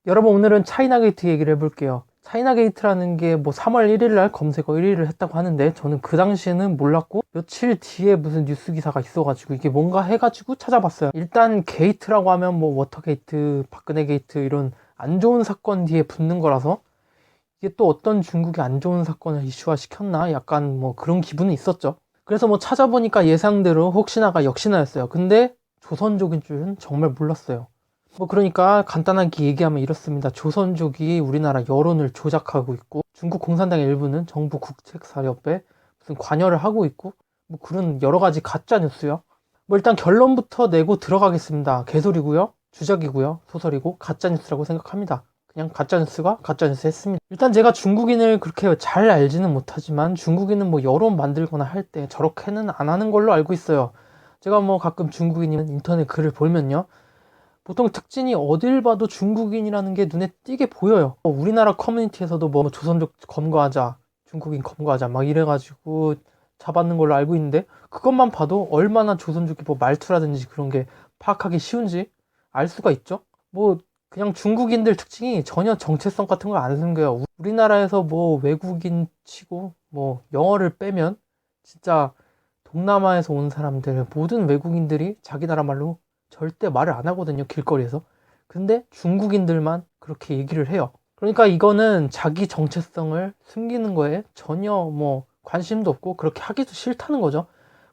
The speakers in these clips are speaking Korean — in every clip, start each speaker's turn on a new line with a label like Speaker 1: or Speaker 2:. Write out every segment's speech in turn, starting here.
Speaker 1: 여러분, 오늘은 차이나 게이트 얘기를 해볼게요. 차이나 게이트라는 게 뭐 3월 1일 날 검색어 1위를 했다고 하는데, 저는 그 당시에는 몰랐고 며칠 뒤에 무슨 뉴스 기사가 있어가지고 이게 뭔가 해가지고 찾아봤어요. 일단 게이트라고 하면 뭐 워터게이트, 박근혜 게이트 이런 안 좋은 사건 뒤에 붙는 거라서 이게 또 어떤 중국이 안 좋은 사건을 이슈화 시켰나 약간 뭐 그런 기분은 있었죠. 그래서 뭐 찾아보니까 예상대로 혹시나가 역시나였어요. 근데 조선족인 줄은 정말 몰랐어요. 뭐 그러니까 간단하게 얘기하면 이렇습니다. 조선족이 우리나라 여론을 조작하고 있고, 중국 공산당의 일부는 정부 국책사업에 무슨 관여를 하고 있고, 뭐 그런 여러 가지 가짜 뉴스요. 뭐 일단 결론부터 내고 들어가겠습니다. 개소리고요, 주작이고요, 소설이고 가짜 뉴스라고 생각합니다. 그냥 가짜 뉴스가 가짜 뉴스 했습니다. 일단 제가 중국인을 그렇게 잘 알지는 못하지만 중국인은 뭐 여론 만들거나 할 때 저렇게는 안 하는 걸로 알고 있어요. 제가 뭐 가끔 중국인이면 인터넷 글을 보면요, 보통 특징이 어딜 봐도 중국인이라는 게 눈에 띄게 보여요. 우리나라 커뮤니티에서도 뭐 조선족 검거하자, 중국인 검거하자 막 이래가지고 잡았는 걸로 알고 있는데, 그것만 봐도 얼마나 조선족이 뭐 말투라든지 그런 게 파악하기 쉬운지 알 수가 있죠. 뭐 그냥 중국인들 특징이 전혀 정체성 같은 걸 안 숨겨요. 우리나라에서 뭐 외국인 치고 뭐 영어를 빼면 진짜 동남아에서 온 사람들, 모든 외국인들이 자기 나라 말로 절대 말을 안 하거든요, 길거리에서. 근데 중국인들만 그렇게 얘기를 해요. 그러니까 이거는 자기 정체성을 숨기는 거에 전혀 뭐 관심도 없고 그렇게 하기도 싫다는 거죠.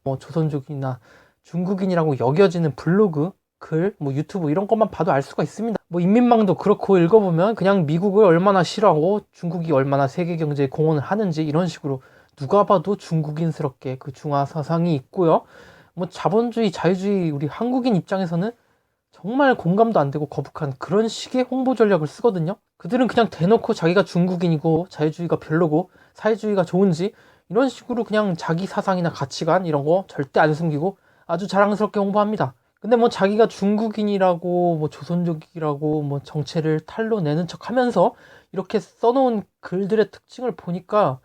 Speaker 1: 뭐 조선족이나 중국인이라고 여겨지는 블로그, 글, 뭐 유튜브 이런 것만 봐도 알 수가 있습니다. 뭐 인민망도 그렇고 읽어보면 그냥 미국을 얼마나 싫어하고 중국이 얼마나 세계 경제에 공헌을 하는지 이런 식으로 누가 봐도 중국인스럽게 그 중화 사상이 있고요. 뭐 자본주의, 자유주의 우리 한국인 입장에서는 정말 공감도 안 되고 거북한 그런 식의 홍보 전략을 쓰거든요. 그들은 그냥 대놓고 자기가 중국인이고 자유주의가 별로고 사회주의가 좋은지 이런 식으로 그냥 자기 사상이나 가치관 이런 거 절대 안 숨기고 아주 자랑스럽게 홍보합니다. 근데 뭐 자기가 중국인이라고 뭐 조선족이라고 뭐 정체를 탈로 내는 척 하면서 이렇게 써놓은 글들의 특징을 보니까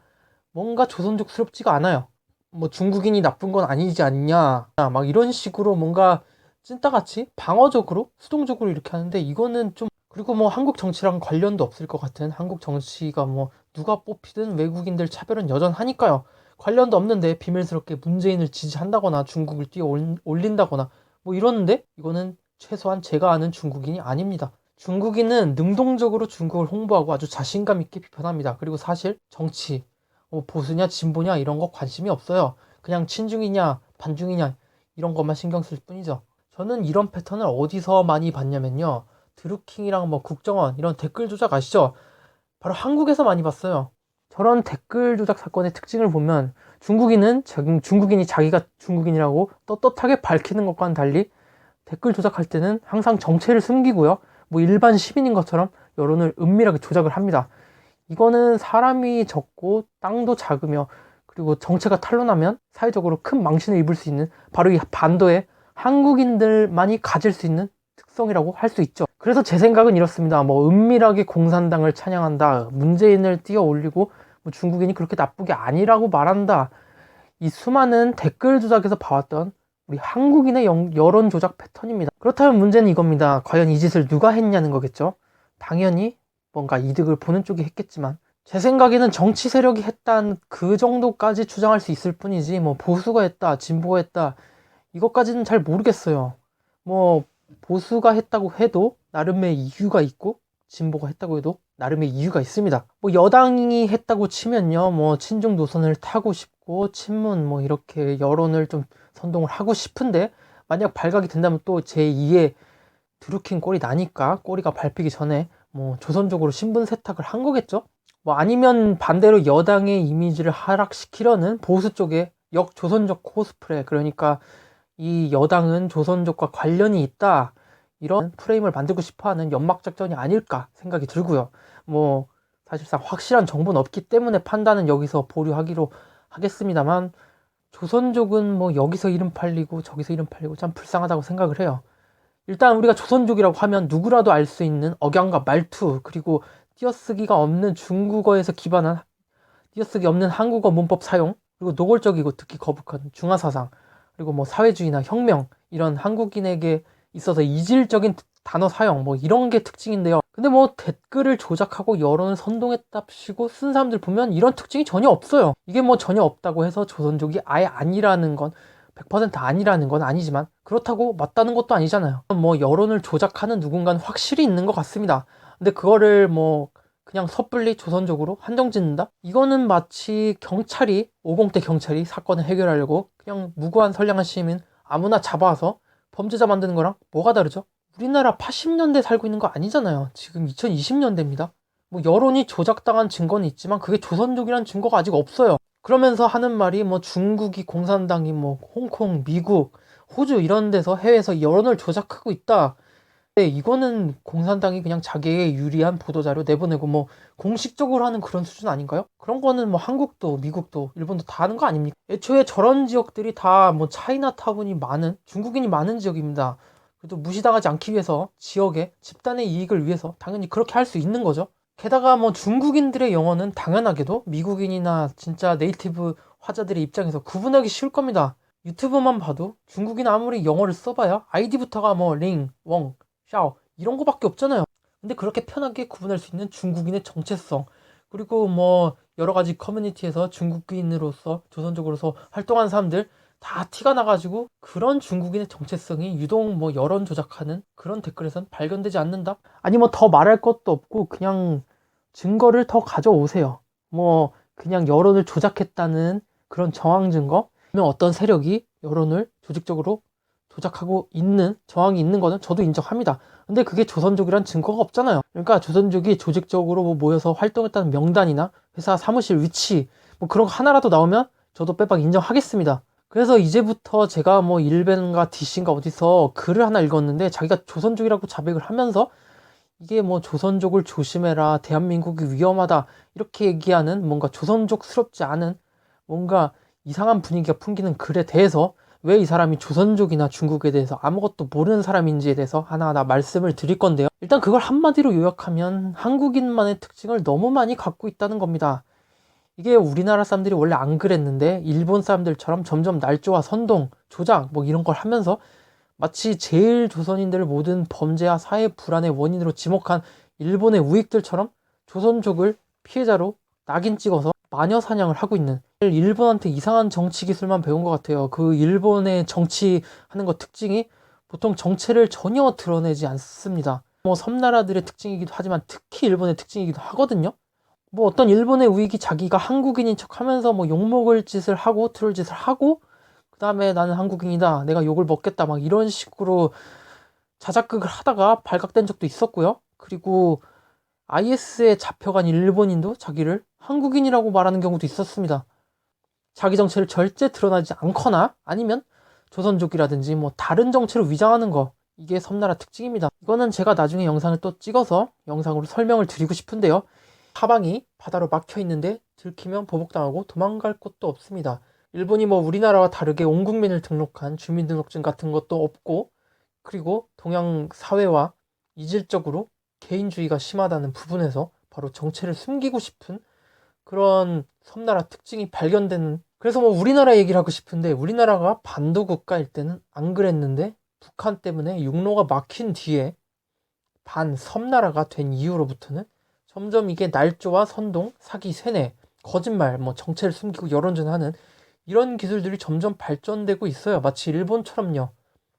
Speaker 1: 뭔가 조선족스럽지가 않아요. 뭐 중국인이 나쁜 건 아니지 않냐 막 이런 식으로 뭔가 찐따같이 방어적으로 수동적으로 이렇게 하는데, 이거는 좀, 그리고 뭐 한국 정치랑 관련도 없을 것 같은, 한국 정치가 뭐 누가 뽑히든 외국인들 차별은 여전하니까요. 관련도 없는데 비밀스럽게 문재인을 지지한다거나 중국을 뛰어 올린다거나 뭐 이러는데, 이거는 최소한 제가 아는 중국인이 아닙니다. 중국인은 능동적으로 중국을 홍보하고 아주 자신감 있게 비판합니다. 그리고 사실 정치 뭐 보수냐 진보냐 이런 거 관심이 없어요. 그냥 친중이냐 반중이냐 이런 것만 신경 쓸 뿐이죠. 저는 이런 패턴을 어디서 많이 봤냐면요, 드루킹이랑 뭐 국정원 이런 댓글 조작 아시죠? 바로 한국에서 많이 봤어요. 저런 댓글 조작 사건의 특징을 보면 중국인이 자기가 중국인이라고 떳떳하게 밝히는 것과는 달리 댓글 조작할 때는 항상 정체를 숨기고요, 뭐 일반 시민인 것처럼 여론을 은밀하게 조작을 합니다. 이거는 사람이 적고 땅도 작으며 그리고 정체가 탄로나면 사회적으로 큰 망신을 입을 수 있는 바로 이 반도의 한국인들만이 가질 수 있는 특성이라고 할 수 있죠. 그래서 제 생각은 이렇습니다. 뭐 은밀하게 공산당을 찬양한다, 문재인을 띄어 올리고 뭐 중국인이 그렇게 나쁘게 아니라고 말한다, 이 수많은 댓글 조작에서 봐왔던 우리 한국인의 여론 조작 패턴입니다. 그렇다면 문제는 이겁니다. 과연 이 짓을 누가 했냐는 거겠죠. 당연히 뭔가 이득을 보는 쪽이 했겠지만, 제 생각에는 정치 세력이 했다는 그 정도까지 주장할 수 있을 뿐이지 뭐 보수가 했다, 진보가 했다 이것까지는 잘 모르겠어요. 뭐 보수가 했다고 해도 나름의 이유가 있고 진보가 했다고 해도 나름의 이유가 있습니다. 뭐 여당이 했다고 치면요, 뭐 친중 노선을 타고 싶고 친문 뭐 이렇게 여론을 좀 선동을 하고 싶은데, 만약 발각이 된다면 또 제2의 드루킹 꼴이 나니까 꼬리가 밟히기 전에 뭐 조선족으로 신분 세탁을 한 거겠죠? 뭐 아니면 반대로 여당의 이미지를 하락시키려는 보수 쪽의 역조선족 코스프레, 그러니까 이 여당은 조선족과 관련이 있다 이런 프레임을 만들고 싶어하는 연막작전이 아닐까 생각이 들고요. 뭐 사실상 확실한 정보는 없기 때문에 판단은 여기서 보류하기로 하겠습니다만, 조선족은 뭐 여기서 이름 팔리고 저기서 이름 팔리고 참 불쌍하다고 생각을 해요. 일단 우리가 조선족이라고 하면 누구라도 알 수 있는 억양과 말투, 그리고 띄어쓰기가 없는 중국어에서 기반한 띄어쓰기 없는 한국어 문법 사용, 그리고 노골적이고 듣기 거북한 중화사상, 그리고 뭐 사회주의나 혁명 이런 한국인에게 있어서 이질적인 단어 사용 뭐 이런 게 특징인데요. 근데 뭐 댓글을 조작하고 여론을 선동했답시고 쓴 사람들 보면 이런 특징이 전혀 없어요. 이게 뭐 전혀 없다고 해서 조선족이 아예 아니라는 건 100% 아니라는 건 아니지만 그렇다고 맞다는 것도 아니잖아요. 뭐 여론을 조작하는 누군가는 확실히 있는 것 같습니다. 근데 그거를 뭐 그냥 섣불리 조선족으로 한정 짓는다? 이거는 마치 경찰이 50대 경찰이 사건을 해결하려고 그냥 무고한 선량한 시민 아무나 잡아와서 범죄자 만드는 거랑 뭐가 다르죠? 우리나라 80년대 살고 있는 거 아니잖아요. 지금 2020년대입니다. 뭐 여론이 조작당한 증거는 있지만 그게 조선족이란 증거가 아직 없어요. 그러면서 하는 말이 뭐 중국이 공산당이 뭐 홍콩, 미국, 호주 이런 데서 해외에서 여론을 조작하고 있다. 네, 이거는 공산당이 그냥 자기에게 유리한 보도자료 내보내고 뭐 공식적으로 하는 그런 수준 아닌가요? 그런 거는 뭐 한국도 미국도 일본도 다 하는 거 아닙니까? 애초에 저런 지역들이 다 뭐 차이나타운이 많은 중국인이 많은 지역입니다. 그래도 무시당하지 않기 위해서 지역의 집단의 이익을 위해서 당연히 그렇게 할 수 있는 거죠. 게다가 뭐 중국인들의 영어는 당연하게도 미국인이나 진짜 네이티브 화자들의 입장에서 구분하기 쉬울 겁니다. 유튜브만 봐도 중국인 아무리 영어를 써봐야 아이디부터가 뭐 링, 웡, 샤오 이런 거밖에 없잖아요. 근데 그렇게 편하게 구분할 수 있는 중국인의 정체성 그리고 뭐 여러 가지 커뮤니티에서 중국인으로서 조선족으로서 활동하는 사람들 다 티가 나가지고 그런 중국인의 정체성이 유독 뭐 여론 조작하는 그런 댓글에선 발견되지 않는다? 아니 뭐 더 말할 것도 없고 그냥 증거를 더 가져오세요. 뭐 그냥 여론을 조작했다는 그런 정황 증거 아니면 어떤 세력이 여론을 조직적으로 조작하고 있는 정황이 있는 거는 저도 인정합니다. 근데 그게 조선족이란 증거가 없잖아요. 그러니까 조선족이 조직적으로 뭐 모여서 활동했다는 명단이나 회사 사무실 위치 뭐 그런 거 하나라도 나오면 저도 빼박 인정하겠습니다. 그래서 이제부터 제가 뭐 일벤가 DC인가 어디서 글을 하나 읽었는데 자기가 조선족이라고 자백을 하면서 이게 뭐 조선족을 조심해라 대한민국이 위험하다 이렇게 얘기하는 뭔가 조선족스럽지 않은 뭔가 이상한 분위기가 풍기는 글에 대해서 왜 이 사람이 조선족이나 중국에 대해서 아무것도 모르는 사람인지에 대해서 하나하나 말씀을 드릴 건데요. 일단 그걸 한마디로 요약하면 한국인만의 특징을 너무 많이 갖고 있다는 겁니다. 이게 우리나라 사람들이 원래 안 그랬는데 일본 사람들처럼 점점 날조와 선동, 조작 뭐 이런 걸 하면서 마치 제일 조선인들을 모든 범죄와 사회 불안의 원인으로 지목한 일본의 우익들처럼 조선족을 피해자로 낙인 찍어서 마녀 사냥을 하고 있는 일본한테 이상한 정치 기술만 배운 것 같아요. 그 일본의 정치하는 것 특징이 보통 정체를 전혀 드러내지 않습니다. 뭐 섬나라들의 특징이기도 하지만 특히 일본의 특징이기도 하거든요. 뭐 어떤 일본의 우익이 자기가 한국인인 척 하면서 뭐 욕먹을 짓을 하고 트롤 짓을 하고 그 다음에 나는 한국인이다 내가 욕을 먹겠다 막 이런 식으로 자작극을 하다가 발각된 적도 있었고요. 그리고 IS에 잡혀간 일본인도 자기를 한국인이라고 말하는 경우도 있었습니다. 자기 정체를 절대 드러나지 않거나 아니면 조선족이라든지 뭐 다른 정체로 위장하는 거 이게 섬나라 특징입니다. 이거는 제가 나중에 영상을 또 찍어서 영상으로 설명을 드리고 싶은데요. 사방이 바다로 막혀 있는데 들키면 보복당하고 도망갈 곳도 없습니다. 일본이 뭐 우리나라와 다르게 온 국민을 등록한 주민등록증 같은 것도 없고 그리고 동양 사회와 이질적으로 개인주의가 심하다는 부분에서 바로 정체를 숨기고 싶은 그런 섬나라 특징이 발견되는 그래서 뭐 우리나라 얘기를 하고 싶은데 우리나라가 반도 국가일 때는 안 그랬는데 북한 때문에 육로가 막힌 뒤에 반섬나라가 된 이후로부터는 점점 이게 날조와 선동, 사기, 세뇌, 거짓말, 뭐 정체를 숨기고 여론전하는 이런 기술들이 점점 발전되고 있어요. 마치 일본처럼요.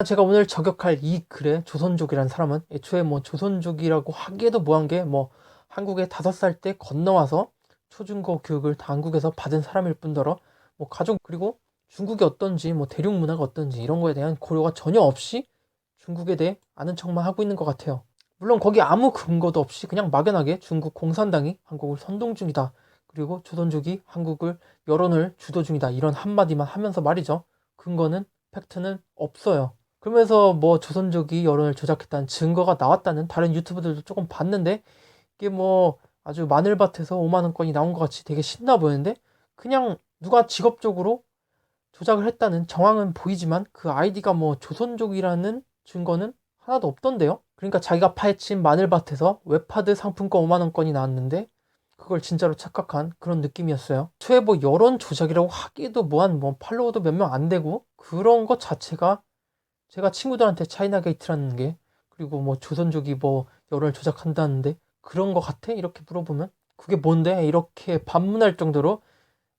Speaker 1: 제가 오늘 저격할 이 글의 조선족이라는 사람은 애초에 뭐 조선족이라고 하기에도 뭐한 게 뭐 한국에 5살 때 건너와서 초중고 교육을 다 한국에서 받은 사람일 뿐더러 뭐 가족 그리고 중국이 어떤지 뭐 대륙 문화가 어떤지 이런 거에 대한 고려가 전혀 없이 중국에 대해 아는 척만 하고 있는 것 같아요. 물론 거기 아무 근거도 없이 그냥 막연하게 중국 공산당이 한국을 선동 중이다. 그리고 조선족이 한국을 여론을 주도 중이다. 이런 한마디만 하면서 말이죠. 근거는 팩트는 없어요. 그러면서 뭐 조선족이 여론을 조작했다는 증거가 나왔다는 다른 유튜브들도 조금 봤는데 이게 뭐 아주 마늘밭에서 5만 원권이 나온 것 같이 되게 신나 보이는데 그냥 누가 직업적으로 조작을 했다는 정황은 보이지만 그 아이디가 뭐 조선족이라는 증거는 하나도 없던데요. 그러니까 자기가 파헤친 마늘밭에서 웹하드 상품권 5만 원권이 나왔는데 그걸 진짜로 착각한 그런 느낌이었어요. 초에 뭐 여론 조작이라고 하기에도 뭐한 뭐 팔로워도 몇 명 안 되고 그런 것 자체가 제가 친구들한테 차이나 게이트라는 게 그리고 뭐 조선족이 뭐 여론을 조작한다는데 그런 거 같아? 이렇게 물어보면 그게 뭔데? 이렇게 반문할 정도로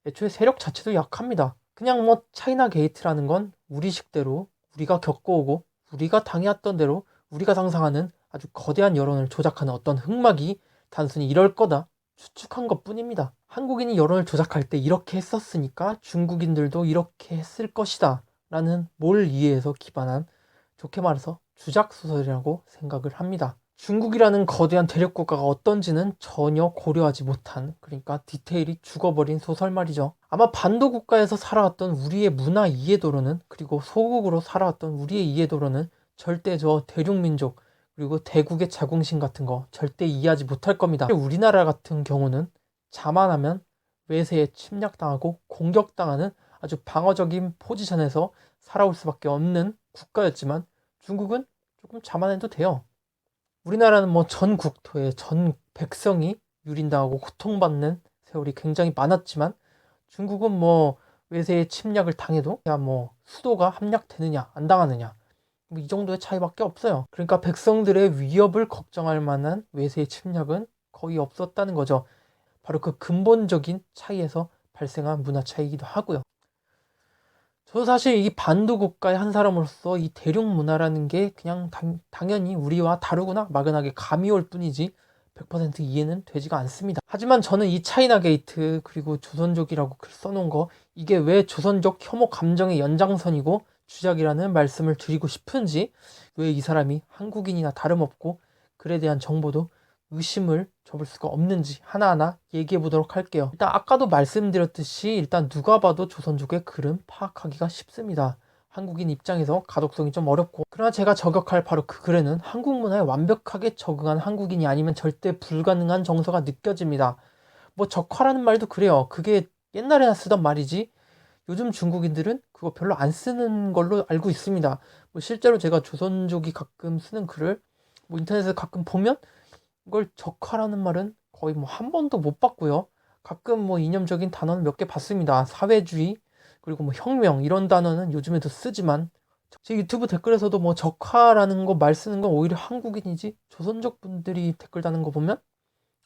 Speaker 1: 애초에 세력 자체도 약합니다. 그냥 뭐 차이나 게이트라는 건 우리식대로 우리가 겪어오고 우리가 당해왔던 대로 우리가 상상하는 아주 거대한 여론을 조작하는 어떤 흑막이 단순히 이럴 거다 추측한 것 뿐입니다. 한국인이 여론을 조작할 때 이렇게 했었으니까 중국인들도 이렇게 했을 것이다 라는 뭘 이해해서 기반한, 좋게 말해서 주작소설이라고 생각을 합니다. 중국이라는 거대한 대륙국가가 어떤지는 전혀 고려하지 못한, 그러니까 디테일이 죽어버린 소설 말이죠. 아마 반도 국가에서 살아왔던 우리의 문화 이해도로는, 그리고 소국으로 살아왔던 우리의 이해도로는 절대 저 대륙민족 그리고 대국의 자긍심 같은 거 절대 이해하지 못할 겁니다. 우리나라 같은 경우는 자만하면 외세에 침략당하고 공격당하는 아주 방어적인 포지션에서 살아올 수밖에 없는 국가였지만 중국은 조금 자만해도 돼요. 우리나라는 뭐 전 국토에 전 백성이 유린당하고 고통받는 세월이 굉장히 많았지만 중국은 뭐 외세의 침략을 당해도 야 뭐 수도가 함락되느냐 안 당하느냐 뭐 이 정도의 차이밖에 없어요. 그러니까 백성들의 위협을 걱정할 만한 외세의 침략은 거의 없었다는 거죠. 바로 그 근본적인 차이에서 발생한 문화 차이이기도 하고요. 저도 사실 이 반도 국가의 한 사람으로서 이 대륙 문화라는 게 그냥 당연히 우리와 다르구나 막연하게 감이 올 뿐이지 100% 이해는 되지가 않습니다. 하지만 저는 이 차이나 게이트 그리고 조선족이라고 글 써놓은 거 이게 왜 조선족 혐오 감정의 연장선이고 주작이라는 말씀을 드리고 싶은지, 왜 이 사람이 한국인이나 다름없고 글에 대한 정보도 의심을 접을 수가 없는지 하나하나 얘기해 보도록 할게요. 일단 아까도 말씀드렸듯이 일단 누가 봐도 조선족의 글은 파악하기가 쉽습니다. 한국인 입장에서 가독성이 좀 어렵고, 그러나 제가 저격할 바로 그 글에는 한국 문화에 완벽하게 적응한 한국인이 아니면 절대 불가능한 정서가 느껴집니다. 뭐 적화라는 말도 그래요. 그게 옛날에나 쓰던 말이지 요즘 중국인들은 그거 별로 안 쓰는 걸로 알고 있습니다. 뭐 실제로 제가 조선족이 가끔 쓰는 글을 뭐 인터넷에서 가끔 보면 이걸 적화라는 말은 거의 뭐 한 번도 못 봤고요. 가끔 뭐 이념적인 단어는 몇 개 봤습니다. 사회주의 그리고 뭐 혁명 이런 단어는 요즘에도 쓰지만 제 유튜브 댓글에서도 뭐 적화라는 거 말 쓰는 건 오히려 한국인이지 조선족 분들이 댓글 다는 거 보면,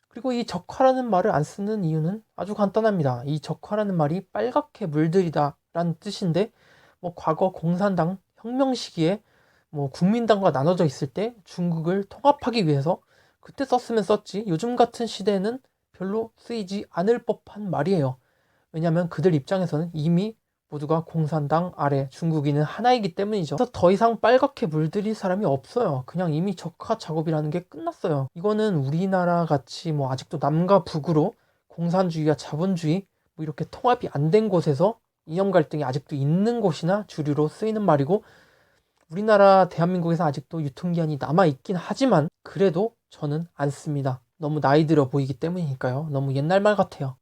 Speaker 1: 그리고 이 적화라는 말을 안 쓰는 이유는 아주 간단합니다. 이 적화라는 말이 빨갛게 물들이다 라는 뜻인데, 뭐 과거 공산당 혁명 시기에 뭐 국민당과 나눠져 있을 때 중국을 통합하기 위해서 그때 썼으면 썼지 요즘 같은 시대에는 별로 쓰이지 않을 법한 말이에요. 왜냐하면 그들 입장에서는 이미 모두가 공산당 아래 중국인은 하나이기 때문이죠. 그래서 더 이상 빨갛게 물들일 사람이 없어요. 그냥 이미 적화 작업이라는 게 끝났어요. 이거는 우리나라 같이 뭐 아직도 남과 북으로 공산주의와 자본주의 뭐 이렇게 통합이 안 된 곳에서 이념 갈등이 아직도 있는 곳이나 주류로 쓰이는 말이고, 우리나라 대한민국에서 아직도 유통기한이 남아있긴 하지만 그래도 저는 안 씁니다. 너무 나이 들어 보이기 때문이니까요. 너무 옛날 말 같아요.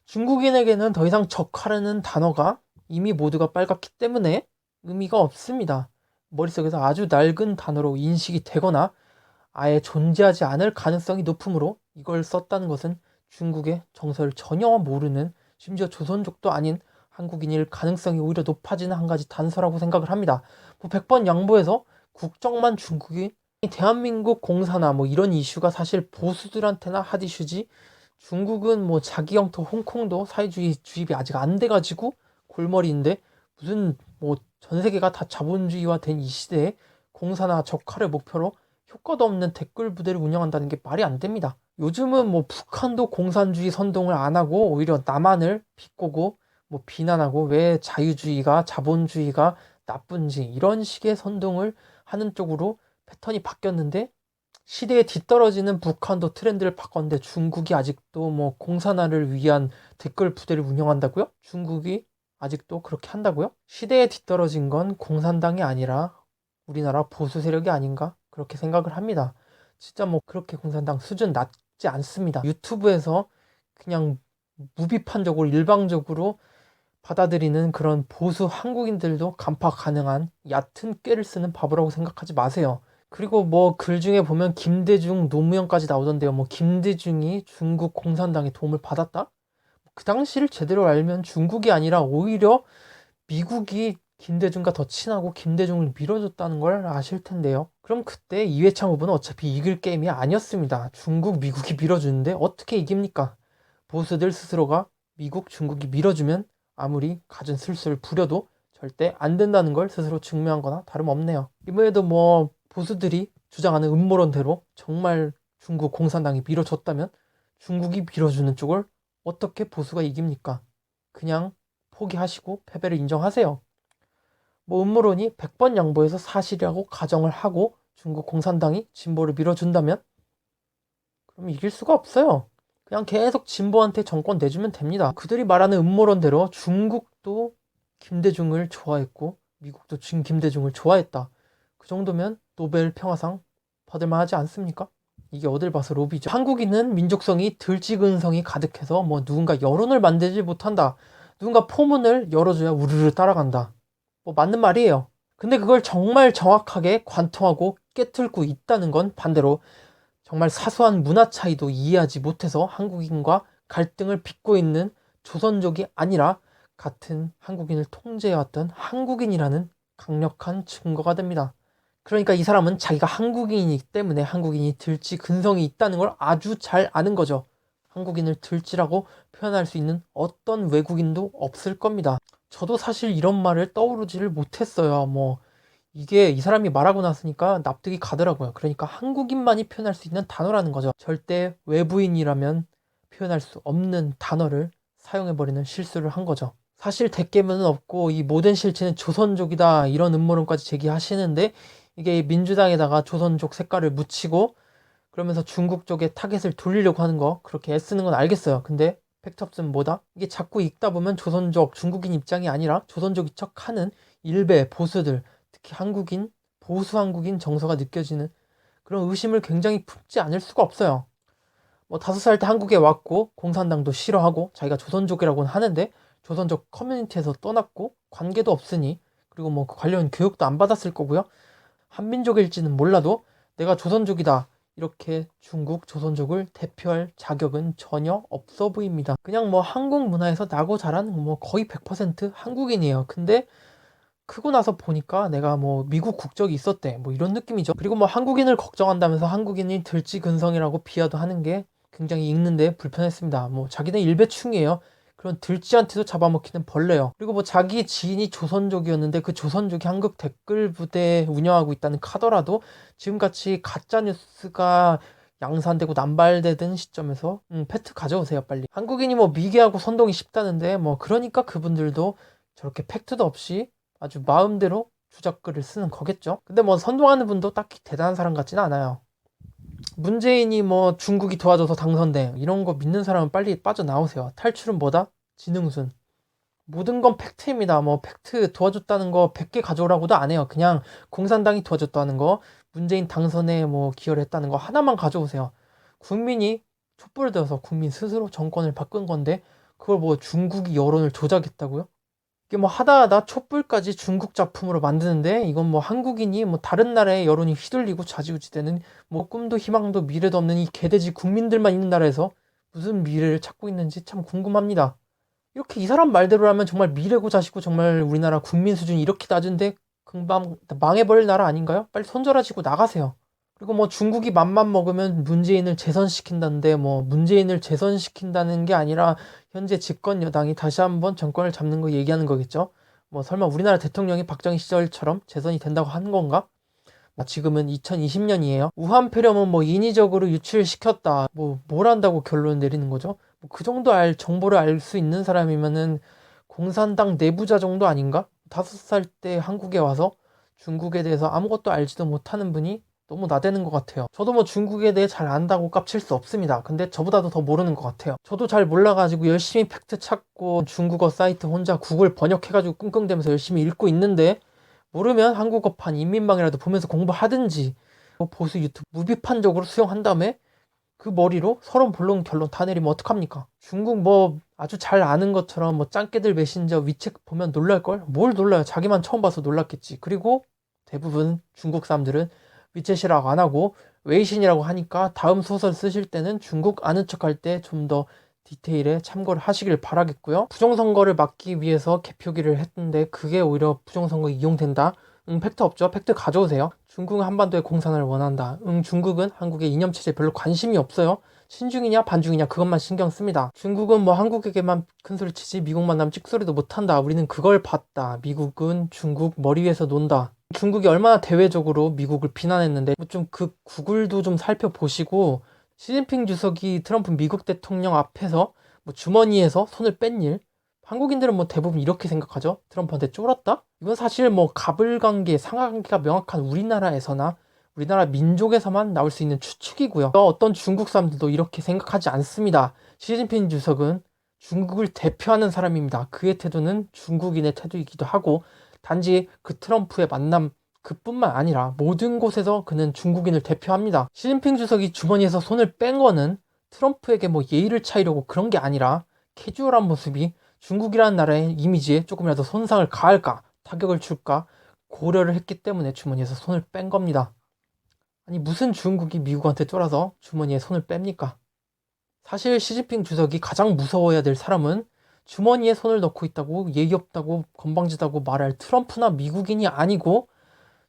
Speaker 1: 중국인에게는 더 이상 적화라는 단어가 이미 모두가 빨갛기 때문에 의미가 없습니다. 머릿속에서 아주 낡은 단어로 인식이 되거나 아예 존재하지 않을 가능성이 높으므로 이걸 썼다는 것은 중국의 정서를 전혀 모르는, 심지어 조선족도 아닌 한국인일 가능성이 오히려 높아지는 한 가지 단서라고 생각을 합니다. 뭐 100번 양보해서 국적만 중국이 대한민국 공사나 뭐 이런 이슈가 사실 보수들한테나 핫 이슈지, 중국은 뭐 자기 영토 홍콩도 사회주의 주입이 아직 안 돼가지고 골머리인데 무슨 뭐 전 세계가 다 자본주의화 된 이 시대에 공사나 적화를 목표로 효과도 없는 댓글 부대를 운영한다는 게 말이 안 됩니다. 요즘은 뭐 북한도 공산주의 선동을 안 하고 오히려 남한을 비꼬고 뭐 비난하고 왜 자유주의가 자본주의가 나쁜지 이런 식의 선동을 하는 쪽으로 패턴이 바뀌었는데, 시대에 뒤떨어지는 북한도 트렌드를 바꿨는데 중국이 아직도 뭐 공산화를 위한 댓글 부대를 운영한다고요? 중국이 아직도 그렇게 한다고요? 시대에 뒤떨어진 건 공산당이 아니라 우리나라 보수 세력이 아닌가 그렇게 생각을 합니다. 진짜 뭐 그렇게 공산당 수준 낮지 않습니다. 유튜브에서 그냥 무비판적으로 일방적으로 받아들이는 그런 보수 한국인들도 간파 가능한 얕은 꾀를 쓰는 바보라고 생각하지 마세요. 그리고 뭐 글 중에 보면 김대중, 노무현까지 나오던데요. 뭐 김대중이 중국 공산당의 도움을 받았다? 그 당시를 제대로 알면 중국이 아니라 오히려 미국이 김대중과 더 친하고 김대중을 밀어줬다는 걸 아실 텐데요. 그럼 그때 이회창 후보는 어차피 이길 게임이 아니었습니다. 중국, 미국이 밀어주는데 어떻게 이깁니까? 보수들 스스로가 미국, 중국이 밀어주면 아무리 갖은 술수를 부려도 절대 안 된다는 걸 스스로 증명한 거나 다름없네요. 이번에도 뭐 보수들이 주장하는 음모론대로 정말 중국 공산당이 밀어줬다면 중국이 밀어주는 쪽을 어떻게 보수가 이깁니까? 그냥 포기하시고 패배를 인정하세요. 뭐 음모론이 100번 양보해서 사실이라고 가정을 하고 중국 공산당이 진보를 밀어준다면 그럼 이길 수가 없어요. 그냥 계속 진보한테 정권 내주면 됩니다. 그들이 말하는 음모론대로 중국도 김대중을 좋아했고 미국도 김대중을 좋아했다. 그 정도면 노벨 평화상 받을만 하지 않습니까? 이게 어딜 봐서 로비죠. 한국인은 민족성이 들찌근성이 가득해서 뭐 누군가 여론을 만들지 못한다. 누군가 포문을 열어줘야 우르르 따라간다. 뭐 맞는 말이에요. 근데 그걸 정말 정확하게 관통하고 깨뚫고 있다는 건 반대로 정말 사소한 문화 차이도 이해하지 못해서 한국인과 갈등을 빚고 있는 조선족이 아니라 같은 한국인을 통제해왔던 한국인이라는 강력한 증거가 됩니다. 그러니까 이 사람은 자기가 한국인이기 때문에 한국인이 들쥐 근성이 있다는 걸 아주 잘 아는 거죠. 한국인을 들쥐라고 표현할 수 있는 어떤 외국인도 없을 겁니다. 저도 사실 이런 말을 떠오르지를 못했어요. 뭐 이게 이 사람이 말하고 났으니까 납득이 가더라고요. 그러니까 한국인만이 표현할 수 있는 단어라는 거죠. 절대 외부인이라면 표현할 수 없는 단어를 사용해버리는 실수를 한 거죠. 사실 대깨문은 없고 이 모든 실체는 조선족이다 이런 음모론까지 제기하시는데 이게 민주당에다가 조선족 색깔을 묻히고 그러면서 중국 쪽에 타겟을 돌리려고 하는 거 그렇게 애쓰는 건 알겠어요. 근데 팩트 없으면 뭐다? 이게 자꾸 읽다 보면 조선족, 중국인 입장이 아니라 조선족인 척하는 일베 보수들 특히 한국인, 보수 한국인 정서가 느껴지는 그런 의심을 굉장히 품지 않을 수가 없어요. 뭐 5살 때 한국에 왔고 공산당도 싫어하고 자기가 조선족이라고는 하는데 조선족 커뮤니티에서 떠났고 관계도 없으니 그리고 뭐 관련 교육도 안 받았을 거고요. 한민족일지는 몰라도 내가 조선족이다 이렇게 중국 조선족을 대표할 자격은 전혀 없어 보입니다. 그냥 뭐 한국 문화에서 나고 자란 뭐 거의 100% 한국인이에요. 근데 크고 나서 보니까 내가 뭐 미국 국적이 있었대 뭐 이런 느낌이죠. 그리고 뭐 한국인을 걱정한다면서 한국인이 들쥐근성이라고 비하도 하는 게 굉장히 읽는데 불편했습니다. 뭐 자기는 일배충이에요. 그런 들쥐한테도 잡아먹히는 벌레요. 그리고 뭐 자기 지인이 조선족이었는데 그 조선족이 한국 댓글 부대 운영하고 있다는 카더라도 지금같이 가짜뉴스가 양산되고 남발되던 시점에서 팩트 가져오세요 빨리. 한국인이 뭐 미개하고 선동이 쉽다는데 뭐 그러니까 그분들도 저렇게 팩트도 없이 아주 마음대로 주작글을 쓰는 거겠죠. 근데 뭐 선동하는 분도 딱히 대단한 사람 같지는 않아요. 문재인이 뭐 중국이 도와줘서 당선돼 이런 거 믿는 사람은 빨리 빠져나오세요. 탈출은 뭐다? 지능순. 모든 건 팩트입니다. 뭐 팩트 도와줬다는 거 100개 가져오라고도 안 해요. 그냥 공산당이 도와줬다는 거, 문재인 당선에 뭐 기여를 했다는 거 하나만 가져오세요. 국민이 촛불을 들어서 국민 스스로 정권을 바꾼 건데 그걸 뭐 중국이 여론을 조작했다고요? 이게 뭐 하다하다 촛불까지 중국 작품으로 만드는데 이건 뭐 한국인이 뭐 다른 나라의 여론이 휘둘리고 좌지우지되는 뭐 꿈도 희망도 미래도 없는 이 개돼지 국민들만 있는 나라에서 무슨 미래를 찾고 있는지 참 궁금합니다. 이렇게 이 사람 말대로라면 정말 미래고 자시고 정말 우리나라 국민 수준이 이렇게 낮은데 금방 망해버릴 나라 아닌가요? 빨리 손절하시고 나가세요. 그리고 뭐 중국이 맘만 먹으면 문재인을 재선시킨다는데 뭐 문재인을 재선시킨다는 게 아니라 현재 집권 여당이 다시 한번 정권을 잡는 거 얘기하는 거겠죠. 뭐 설마 우리나라 대통령이 박정희 시절처럼 재선이 된다고 하는 건가? 지금은 2020년이에요. 우한 폐렴은 뭐 인위적으로 유출시켰다. 뭐 뭘 한다고 결론 내리는 거죠? 뭐그 정도 정보를 알 수 있는 사람이면은 공산당 내부자 정도 아닌가? 5살 때 한국에 와서 중국에 대해서 아무것도 알지도 못하는 분이 너무 나대는 것 같아요. 저도 뭐 중국에 대해 잘 안다고 깝칠 수 없습니다. 근데 저보다도 더 모르는 것 같아요. 저도 잘 몰라가지고 열심히 팩트 찾고 중국어 사이트 혼자 구글 번역해가지고 끙끙대면서 열심히 읽고 있는데 모르면 한국어판 인민방이라도 보면서 공부하든지 보수 유튜브 무비판적으로 수용한 다음에 그 머리로 서론 본론 결론 다 내리면 어떡합니까? 중국 뭐 아주 잘 아는 것처럼 뭐 짱깨들 메신저 위챗 보면 놀랄걸? 뭘 놀라요? 자기만 처음 봐서 놀랐겠지. 그리고 대부분 중국 사람들은 위챗이라고 안 하고 웨이신이라고 하니까 다음 소설 쓰실 때는 중국 아는 척 할 때 좀 더 디테일에 참고를 하시길 바라겠고요. 부정선거를 막기 위해서 개표기를 했는데 그게 오히려 부정선거에 이용된다? 팩트 없죠? 팩트 가져오세요. 중국은 한반도의 공산화를 원한다. 중국은 한국의 이념체제에 별로 관심이 없어요. 친중이냐 반중이냐 그것만 신경 씁니다. 중국은 뭐 한국에게만 큰소리 치지 미국 만나면 찍소리도 못한다. 우리는 그걸 봤다. 미국은 중국 머리 위에서 논다. 중국이 얼마나 대외적으로 미국을 비난했는데 좀 그 구글도 좀 살펴보시고 시진핑 주석이 트럼프 미국 대통령 앞에서 뭐 주머니에서 손을 뺀 일, 한국인들은 뭐 대부분 이렇게 생각하죠. 트럼프한테 쫄았다? 이건 사실 뭐 가불관계, 상하관계가 명확한 우리나라에서나 우리나라 민족에서만 나올 수 있는 추측이고요. 어떤 중국 사람들도 이렇게 생각하지 않습니다. 시진핑 주석은 중국을 대표하는 사람입니다. 그의 태도는 중국인의 태도이기도 하고 단지 그 트럼프의 만남 그뿐만 아니라 모든 곳에서 그는 중국인을 대표합니다. 시진핑 주석이 주머니에서 손을 뺀 거는 트럼프에게 뭐 예의를 차리려고 그런 게 아니라 캐주얼한 모습이 중국이라는 나라의 이미지에 조금이라도 손상을 가할까, 타격을 줄까 고려를 했기 때문에 주머니에서 손을 뺀 겁니다. 아니 무슨 중국이 미국한테 쫄아서 주머니에 손을 뺍니까? 사실 시진핑 주석이 가장 무서워해야 될 사람은 주머니에 손을 넣고 있다고 예의 없다고 건방지다고 말할 트럼프나 미국인이 아니고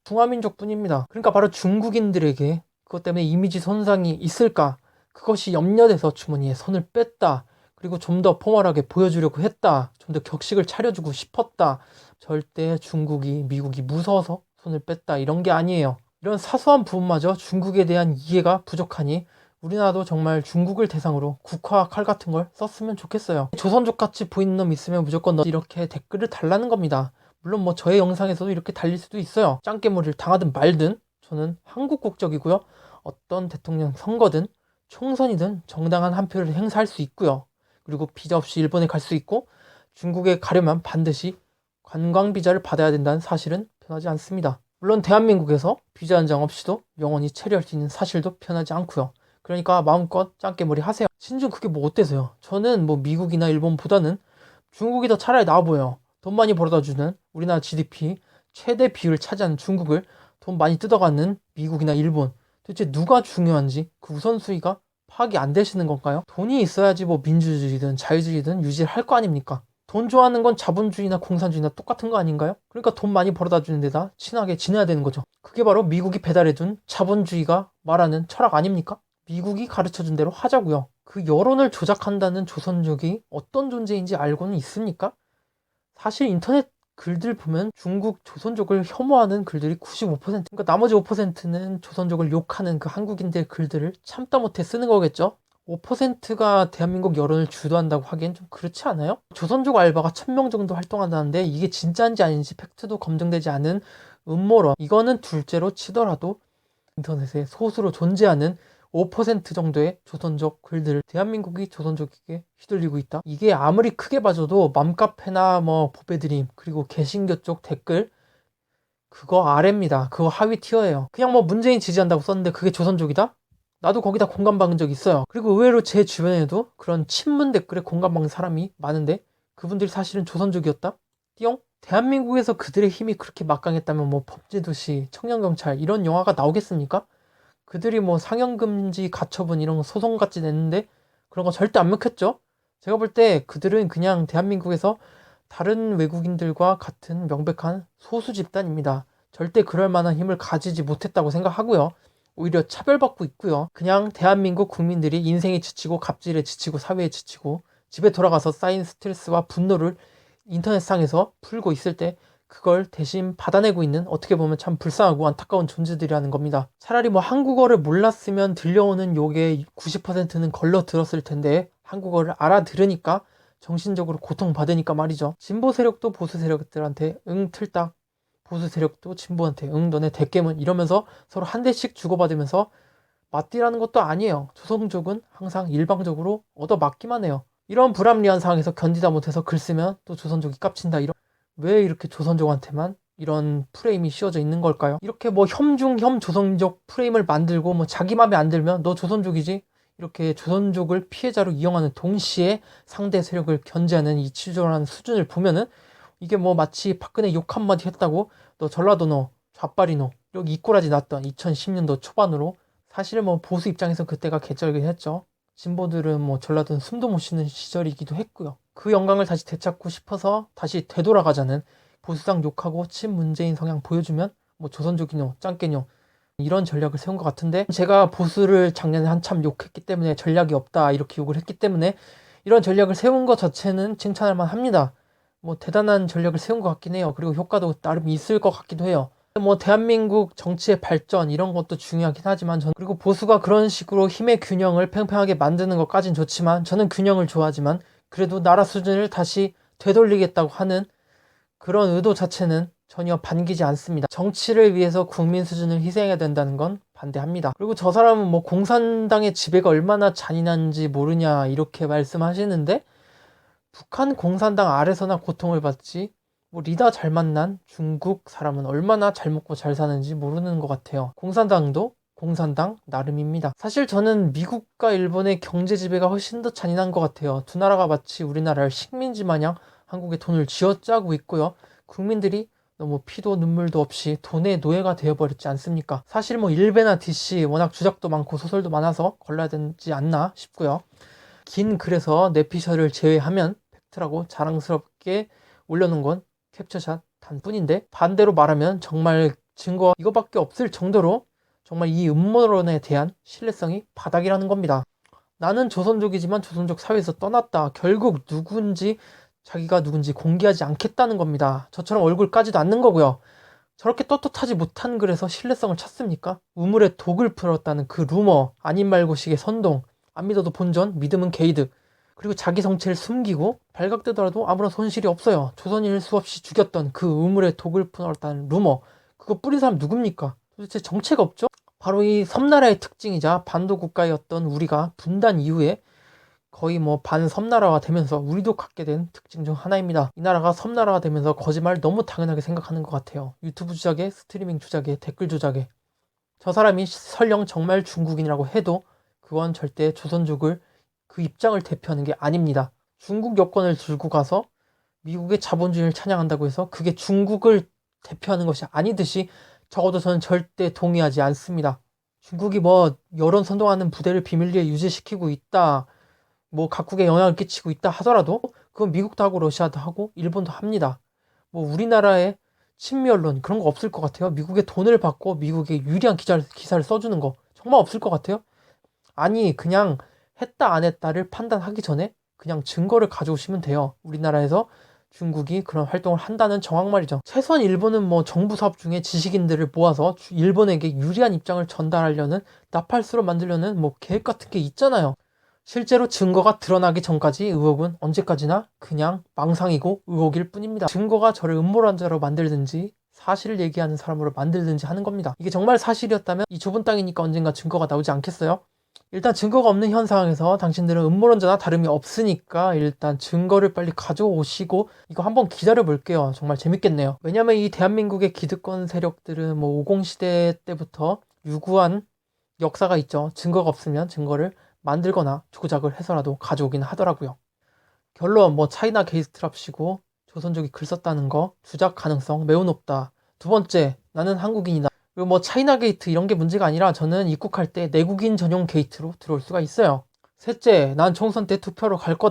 Speaker 1: 중화민족뿐입니다. 그러니까 바로 중국인들에게 그것 때문에 이미지 손상이 있을까? 그것이 염려돼서 주머니에 손을 뺐다. 그리고 좀 더 포멀하게 보여주려고 했다. 좀 더 격식을 차려주고 싶었다. 절대 중국이 미국이 무서워서 손을 뺐다. 이런 게 아니에요. 이런 사소한 부분마저 중국에 대한 이해가 부족하니 우리나라도 정말 중국을 대상으로 국화 칼 같은 걸 썼으면 좋겠어요. 조선족 같이 보이는 놈 있으면 무조건 너 이렇게 댓글을 달라는 겁니다. 물론 뭐 저의 영상에서도 이렇게 달릴 수도 있어요. 짱깨머리를 당하든 말든 저는 한국 국적이고요. 어떤 대통령 선거든 총선이든 정당한 한 표를 행사할 수 있고요. 그리고 비자 없이 일본에 갈 수 있고 중국에 가려면 반드시 관광 비자를 받아야 된다는 사실은 변하지 않습니다. 물론 대한민국에서 비자 한 장 없이도 영원히 체류할 수 있는 사실도 변하지 않고요. 그러니까 마음껏 짱깨머리 하세요. 신중 그게 뭐 어때서요? 저는 뭐 미국이나 일본보다는 중국이 더 차라리 나아 보여요. 돈 많이 벌어다주는 우리나라 GDP 최대 비율을 차지하는 중국을 돈 많이 뜯어가는 미국이나 일본 도대체 누가 중요한지 그 우선순위가 파악이 안 되시는 건가요? 돈이 있어야지 뭐 민주주의든 자유주의든 유지를 할 거 아닙니까? 돈 좋아하는 건 자본주의나 공산주의나 똑같은 거 아닌가요? 그러니까 돈 많이 벌어다 주는 데다 친하게 지내야 되는 거죠. 그게 바로 미국이 배달해준 자본주의가 말하는 철학 아닙니까? 미국이 가르쳐준 대로 하자고요. 그 여론을 조작한다는 조선족이 어떤 존재인지 알고는 있습니까? 사실 인터넷 글들 보면 중국 조선족을 혐오하는 글들이 95%, 그러니까 나머지 5%는 조선족을 욕하는 그 한국인들 글들을 참다 못해 쓰는 거겠죠? 5%가 대한민국 여론을 주도한다고 하기엔 좀 그렇지 않아요? 조선족 알바가 1000명 정도 활동한다는데 이게 진짜인지 아닌지 팩트도 검증되지 않은 음모론. 이거는 둘째로 치더라도 인터넷에 소수로 존재하는 5% 정도의 조선족 글들을 대한민국이 조선족에게 휘둘리고 있다. 이게 아무리 크게 봐줘도 맘카페나 뭐 보배드림 그리고 개신교 쪽 댓글 그거 아래입니다. 그거 하위 티어예요. 그냥 뭐 문재인 지지한다고 썼는데 그게 조선족이다? 나도 거기다 공감받은 적 있어요. 그리고 의외로 제 주변에도 그런 친문 댓글에 공감받는 사람이 많은데 그분들이 사실은 조선족이었다? 띠용? 대한민국에서 그들의 힘이 그렇게 막강했다면 뭐 범죄도시, 청년경찰 이런 영화가 나오겠습니까? 그들이 뭐 상영금지 가처분 이런 거 소송같이 냈는데 그런 거 절대 안 먹혔죠. 제가 볼 때 그들은 그냥 대한민국에서 다른 외국인들과 같은 명백한 소수 집단입니다. 절대 그럴 만한 힘을 가지지 못했다고 생각하고요. 오히려 차별받고 있고요. 그냥 대한민국 국민들이 인생에 지치고 갑질에 지치고 사회에 지치고 집에 돌아가서 쌓인 스트레스와 분노를 인터넷상에서 풀고 있을 때 그걸 대신 받아내고 있는 어떻게 보면 참 불쌍하고 안타까운 존재들이라는 겁니다. 차라리 뭐 한국어를 몰랐으면 들려오는 욕의 90%는 걸러 들었을 텐데 한국어를 알아들으니까 정신적으로 고통받으니까 말이죠. 진보 세력도 보수 세력들한테 응 틀딱, 보수 세력도 진보한테 응 너네 대깨문 이러면서 서로 한 대씩 주고받으면서 맞디라는 것도 아니에요. 조선족은 항상 일방적으로 얻어맞기만 해요. 이런 불합리한 상황에서 견디다 못해서 글 쓰면 또 조선족이 깝친다 왜 이렇게 조선족한테만 이런 프레임이 씌워져 있는 걸까요? 이렇게 뭐 혐 조선족 프레임을 만들고 뭐 자기 맘에 안 들면 너 조선족이지? 이렇게 조선족을 피해자로 이용하는 동시에 상대 세력을 견제하는 이 치졸한 수준을 보면은 이게 뭐 마치 박근혜 욕 한마디 했다고 너 전라도 너 좌빨이 너 여기 이꼬라지 났던 2010년도 초반으로 사실 뭐 보수 입장에서 그때가 개쩔긴 했죠. 진보들은 뭐 전라도는 숨도 못 쉬는 시절이기도 했고요. 그 영광을 다시 되찾고 싶어서 다시 되돌아가자는 보수당 욕하고 친문재인 성향 보여주면 뭐 조선족이뇨 짱깨뇨 이런 전략을 세운 것 같은데, 제가 보수를 작년에 한참 욕했기 때문에 전략이 없다 이렇게 욕을 했기 때문에 이런 전략을 세운 것 자체는 칭찬할 만합니다. 뭐 대단한 전략을 세운 것 같긴 해요. 그리고 효과도 나름 있을 것 같기도 해요. 뭐 대한민국 정치의 발전 이런 것도 중요하긴 하지만 그리고 보수가 그런 식으로 힘의 균형을 팽팽하게 만드는 것까진 좋지만, 저는 균형을 좋아하지만 그래도 나라 수준을 다시 되돌리겠다고 하는 그런 의도 자체는 전혀 반기지 않습니다. 정치를 위해서 국민 수준을 희생해야 된다는 건 반대합니다. 그리고 저 사람은 뭐 공산당의 지배가 얼마나 잔인한지 모르냐 이렇게 말씀하시는데, 북한 공산당 아래서나 고통을 받지 뭐 리더 잘 만난 중국 사람은 얼마나 잘 먹고 잘 사는지 모르는 것 같아요. 공산당도 공산당 나름입니다. 사실 저는 미국과 일본의 경제 지배가 훨씬 더 잔인한 것 같아요. 두 나라가 마치 우리나라를 식민지 마냥 한국에 돈을 쥐어짜고 있고요. 국민들이 너무 피도 눈물도 없이 돈의 노예가 되어버렸지 않습니까? 사실 뭐 일베나 DC 워낙 주작도 많고 소설도 많아서 걸러야 되지 않나 싶고요. 긴 글에서 내피셜을 제외하면 팩트라고 자랑스럽게 올려놓은 건 캡처샷 단뿐인데, 반대로 말하면 정말 증거 이거밖에 없을 정도로 정말 이 음모론에 대한 신뢰성이 바닥이라는 겁니다. 나는 조선족이지만 조선족 사회에서 떠났다. 결국 누군지 자기가 누군지 공개하지 않겠다는 겁니다. 저처럼 얼굴 까지도 않는 거고요. 저렇게 떳떳하지 못한 글에서 신뢰성을 찾습니까? 우물에 독을 풀었다는 그 루머, 아닌 말고식의 선동, 안 믿어도 본전, 믿음은 게이드. 그리고 자기 정체를 숨기고 발각되더라도 아무런 손실이 없어요. 조선인을 수없이 죽였던 그 우물에 독을 풀었다는 루머, 그거 뿌린 사람 누굽니까? 도대체 정체가 없죠? 바로 이 섬나라의 특징이자 반도 국가였던 우리가 분단 이후에 거의 뭐 반섬나라가 되면서 우리도 갖게 된 특징 중 하나입니다. 이 나라가 섬나라가 되면서 거짓말 너무 당연하게 생각하는 것 같아요. 유튜브 조작에, 스트리밍 조작에, 댓글 조작에. 저 사람이 설령 정말 중국인이라고 해도 그건 절대 조선족을 그 입장을 대표하는 게 아닙니다. 중국 여권을 들고 가서 미국의 자본주의를 찬양한다고 해서 그게 중국을 대표하는 것이 아니듯이 적어도 저는 절대 동의하지 않습니다. 중국이 뭐 여론 선동하는 부대를 비밀리에 유지시키고 있다, 뭐 각국에 영향을 끼치고 있다 하더라도 그건 미국도 하고 러시아도 하고 일본도 합니다. 뭐 우리나라의 친미 언론 그런 거 없을 것 같아요. 미국의 돈을 받고 미국에 유리한 기사를 써주는 거 정말 없을 것 같아요. 아니 그냥 했다 안 했다를 판단하기 전에 그냥 증거를 가져오시면 돼요. 우리나라에서 중국이 그런 활동을 한다는 정황 말이죠. 최소한 일본은 뭐 정부 사업 중에 지식인들을 모아서 일본에게 유리한 입장을 전달하려는, 나팔수로 만들려는 뭐 계획 같은 게 있잖아요. 실제로 증거가 드러나기 전까지 의혹은 언제까지나 그냥 망상이고 의혹일 뿐입니다. 증거가 저를 음모론자로 만들든지 사실을 얘기하는 사람으로 만들든지 하는 겁니다. 이게 정말 사실이었다면 이 좁은 땅이니까 언젠가 증거가 나오지 않겠어요? 일단 증거가 없는 현 상황에서 당신들은 음모론자나 다름이 없으니까 일단 증거를 빨리 가져오시고 이거 한번 기다려 볼게요. 정말 재밌겠네요. 왜냐면 이 대한민국의 기득권 세력들은 뭐 50시대 때부터 유구한 역사가 있죠. 증거가 없으면 증거를 만들거나 조작을 해서라도 가져오긴 하더라고요. 결론 뭐 차이나 게이트랍시고 조선족이 글 썼다는 거 주작 가능성 매우 높다. 두 번째, 나는 한국인이다. 그리고 뭐 차이나 게이트 이런 게 문제가 아니라 저는 입국할 때 내국인 전용 게이트로 들어올 수가 있어요. 셋째, 난 총선 때 투표로 갈 거다.